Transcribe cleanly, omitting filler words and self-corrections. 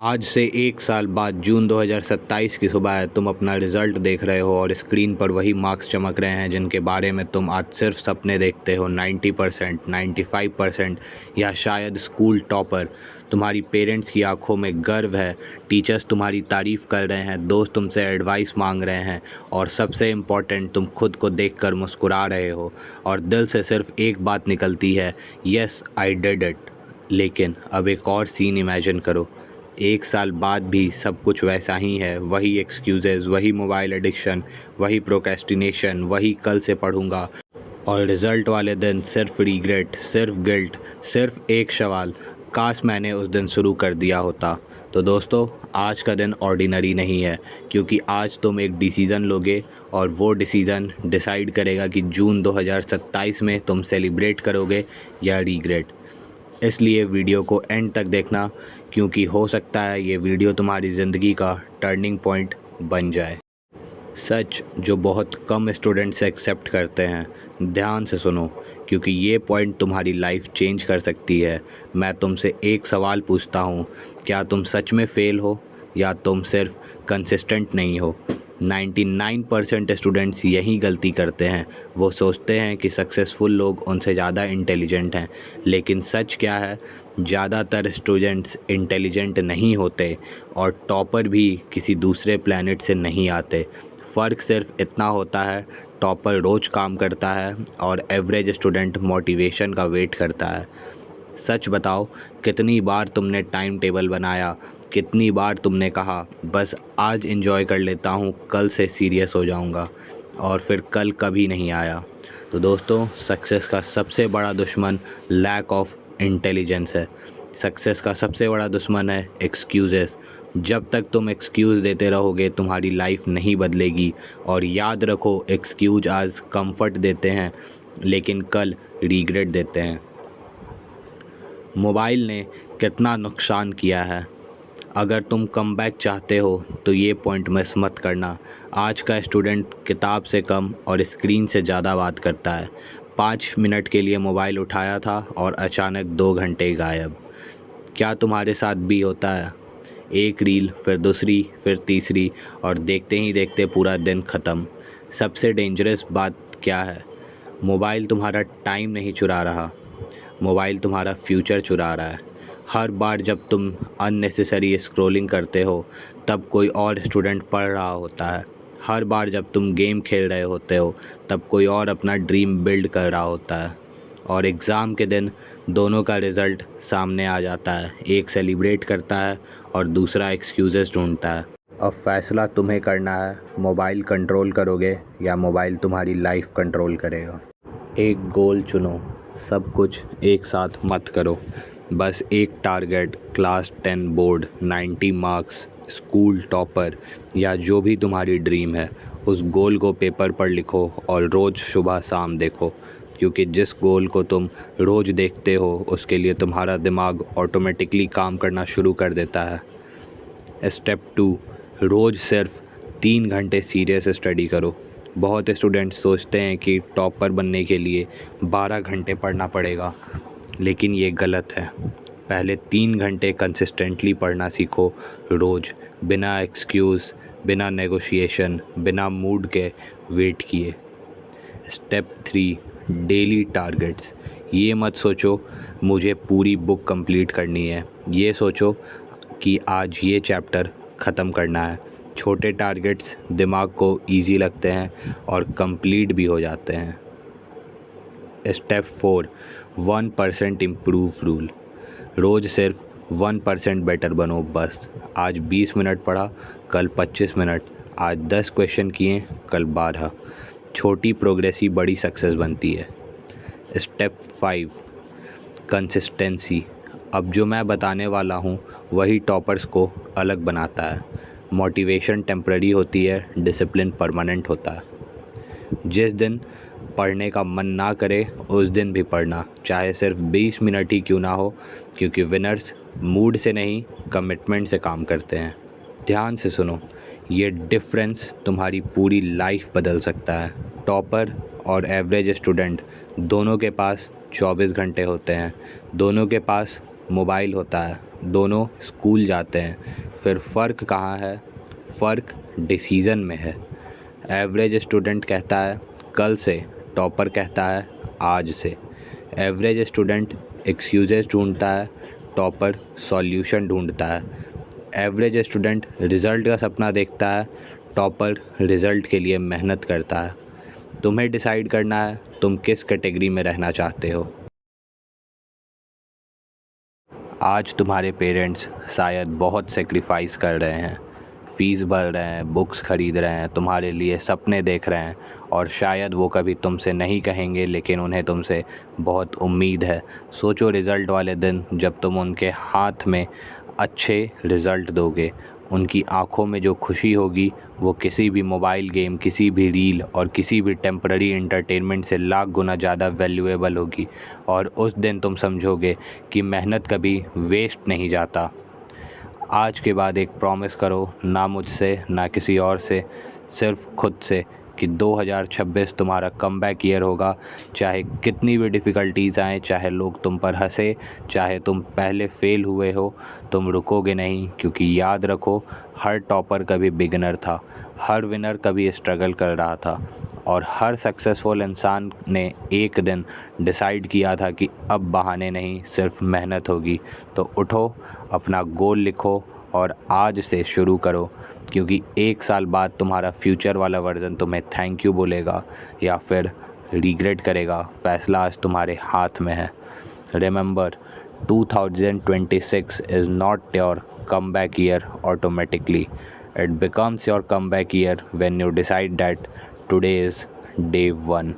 आज से 1 साल बाद जून 2027 की सुबह है। तुम अपना रिज़ल्ट देख रहे हो और स्क्रीन पर वही मार्क्स चमक रहे हैं जिनके बारे में तुम आज सिर्फ सपने देखते हो। 90%, 95% या शायद स्कूल टॉपर। तुम्हारी पेरेंट्स की आंखों में गर्व है, टीचर्स तुम्हारी तारीफ़ कर रहे हैं, दोस्त तुमसे एडवाइस मांग रहे हैं और सबसे इम्पॉर्टेंट, तुम खुद को देखकर मुस्कुरा रहे हो और दिल से सिर्फ एक बात निकलती है, यस आई डिड इट। लेकिन अब एक और सीन इमेजिन करो। 1 साल बाद भी सब कुछ वैसा ही है। वही एक्सक्यूज़ेज़, वही मोबाइल एडिक्शन, वही प्रोक्रेस्टिनेशन, वही कल से पढ़ूंगा। और रिज़ल्ट वाले दिन सिर्फ रिग्रेट, सिर्फ गिल्ट, सिर्फ एक सवाल, काश मैंने उस दिन शुरू कर दिया होता। तो दोस्तों, आज का दिन ऑर्डिनरी नहीं है, क्योंकि आज तुम एक डिसीज़न लोगे और वो डिसीज़न डिसाइड करेगा कि जून 2027 में तुम सेलिब्रेट करोगे या रिग्रेट। इसलिए वीडियो को एंड तक देखना, क्योंकि हो सकता है ये वीडियो तुम्हारी ज़िंदगी का टर्निंग पॉइंट बन जाए। सच जो बहुत कम स्टूडेंट्स एक्सेप्ट करते हैं। ध्यान से सुनो, क्योंकि ये पॉइंट तुम्हारी लाइफ चेंज कर सकती है। मैं तुमसे एक सवाल पूछता हूँ, क्या तुम सच में फ़ेल हो या तुम सिर्फ कंसिस्टेंट नहीं हो? 99% स्टूडेंट्स यही गलती करते हैं। वो सोचते हैं कि सक्सेसफुल लोग उनसे ज़्यादा इंटेलिजेंट हैं, लेकिन सच क्या है? ज़्यादातर स्टूडेंट्स इंटेलिजेंट नहीं होते और टॉपर भी किसी दूसरे प्लैनेट से नहीं आते। फ़र्क सिर्फ इतना होता है, टॉपर रोज़ काम करता है और एवरेज स्टूडेंट मोटिवेशन का वेट करता है। सच बताओ, कितनी बार तुमने टाइम टेबल बनाया, कितनी बार तुमने कहा बस आज एंजॉय कर लेता हूँ, कल से सीरियस हो जाऊँगा, और फिर कल कभी नहीं आया। तो दोस्तों, सक्सेस का सबसे बड़ा दुश्मन लैक ऑफ इंटेलिजेंस है। सक्सेस का सबसे बड़ा दुश्मन है एक्सक्यूज़ेस। जब तक तुम एक्सक्यूज़ देते रहोगे, तुम्हारी लाइफ नहीं बदलेगी। और याद रखो, एक्सक्यूज आज कंफर्ट देते हैं, लेकिन कल रिग्रेट देते हैं। मोबाइल ने कितना नुकसान किया है। अगर तुम कमबैक चाहते हो तो ये पॉइंट मिस मत करना। आज का स्टूडेंट किताब से कम और स्क्रीन से ज़्यादा बात करता है। 5 मिनट के लिए मोबाइल उठाया था और अचानक 2 घंटे गायब। क्या तुम्हारे साथ भी होता है? एक रील, फिर दूसरी, फिर तीसरी, और देखते ही देखते पूरा दिन ख़त्म। सबसे डेंजरस बात क्या है? मोबाइल तुम्हारा टाइम नहीं चुरा रहा, मोबाइल तुम्हारा फ्यूचर चुरा रहा है। हर बार जब तुम अननेसेसरी स्क्रॉलिंग करते हो, तब कोई और स्टूडेंट पढ़ रहा होता है। हर बार जब तुम गेम खेल रहे होते हो, तब कोई और अपना ड्रीम बिल्ड कर रहा होता है। और एग्ज़ाम के दिन दोनों का रिज़ल्ट सामने आ जाता है। एक सेलिब्रेट करता है और दूसरा एक्सक्यूज़ेस ढूंढता है। अब फैसला तुम्हें करना है, मोबाइल कंट्रोल करोगे या मोबाइल तुम्हारी लाइफ कंट्रोल करेगा। एक गोल चुनो, सब कुछ एक साथ मत करो। बस एक target, class 10 board, 90 marks, school topper, या जो भी तुम्हारी ड्रीम है, उस गोल को पेपर पर लिखो और रोज़ सुबह शाम देखो। क्योंकि जिस गोल को तुम रोज़ देखते हो, उसके लिए तुम्हारा दिमाग ऑटोमेटिकली काम करना शुरू कर देता है। स्टेप 2, रोज़ सिर्फ 3 घंटे सीरियस स्टडी करो। बहुत स्टूडेंट्स सोचते हैं कि टॉपर बनने के लिए 12 घंटे पढ़ना पड़ेगा, लेकिन ये गलत है। पहले 3 घंटे कंसिस्टेंटली पढ़ना सीखो रोज़, बिना एक्सक्यूज़, बिना नेगोशिएशन, बिना मूड के वेट किए। Step 3, daily targets. ये मत सोचो मुझे पूरी बुक कंप्लीट करनी है, ये सोचो कि आज ये चैप्टर ख़त्म करना है। छोटे टारगेट्स दिमाग को इजी लगते हैं और कंप्लीट भी हो जाते हैं। Step 4, 1% improve rule. रोज़ सिर्फ 1% बेटर बनो बस। आज 20 मिनट पढ़ा, कल 25 मिनट, आज 10 क्वेश्चन किए, कल 12। छोटी प्रोग्रेस ही बड़ी सक्सेस बनती है। Step 5, consistency. अब जो मैं बताने वाला हूँ वही टॉपर्स को अलग बनाता है। मोटिवेशन टेम्पररी होती है, डिसिप्लिन परमानेंट होता है। जिस दिन पढ़ने का मन ना करे, उस दिन भी पढ़ना, चाहे सिर्फ 20 मिनट ही क्यों ना हो, क्योंकि विनर्स मूड से नहीं, कमिटमेंट से काम करते हैं। ध्यान से सुनो, ये डिफरेंस तुम्हारी पूरी लाइफ बदल सकता है। टॉपर और एवरेज स्टूडेंट दोनों के पास 24 घंटे होते हैं, दोनों के पास मोबाइल होता है, दोनों स्कूल जाते हैं, फिर फ़र्क कहाँ है? फ़र्क डिसीज़न में है। एवरेज स्टूडेंट कहता है कल से, टॉपर कहता है आज से। एवरेज स्टूडेंट एक्सक्यूज़ेस ढूंढता है, टॉपर सॉल्यूशन ढूंढता है। एवरेज स्टूडेंट रिज़ल्ट का सपना देखता है, टॉपर रिज़ल्ट के लिए मेहनत करता है। तुम्हें डिसाइड करना है तुम किस कैटेगरी में रहना चाहते हो। आज तुम्हारे पेरेंट्स शायद बहुत सेक्रीफाइस कर रहे हैं, फ़ीस भर रहे हैं, बुक्स ख़रीद रहे हैं, तुम्हारे लिए सपने देख रहे हैं, और शायद वो कभी तुमसे नहीं कहेंगे लेकिन उन्हें तुमसे बहुत उम्मीद है। सोचो रिज़ल्ट वाले दिन जब तुम उनके हाथ में अच्छे रिज़ल्ट दोगे, उनकी आंखों में जो खुशी होगी वो किसी भी मोबाइल गेम, किसी भी रील और किसी भी टेम्पररी एंटरटेनमेंट से लाख गुना ज़्यादा वैल्यूएबल होगी। और उस दिन तुम समझोगे कि मेहनत कभी वेस्ट नहीं जाता। आज के बाद एक प्रॉमिस करो, ना मुझसे ना किसी और से, सिर्फ खुद से, कि 2026 तुम्हारा कमबैक ईयर होगा। चाहे कितनी भी डिफ़िकल्टीज़ आएँ, चाहे लोग तुम पर हंसे, चाहे तुम पहले फ़ेल हुए हो, तुम रुकोगे नहीं। क्योंकि याद रखो, हर टॉपर कभी बिगिनर था, हर विनर कभी स्ट्रगल कर रहा था, और हर सक्सेसफुल इंसान ने एक दिन डिसाइड किया था कि अब बहाने नहीं, सिर्फ मेहनत होगी। तो उठो, अपना गोल लिखो और आज से शुरू करो, क्योंकि एक साल बाद तुम्हारा फ्यूचर वाला वर्जन तुम्हें थैंक यू बोलेगा या फिर रिग्रेट करेगा। फ़ैसला आज तुम्हारे हाथ में है। Remember, 2026 is not your comeback year automatically. It becomes your comeback year when you decide that today is day one.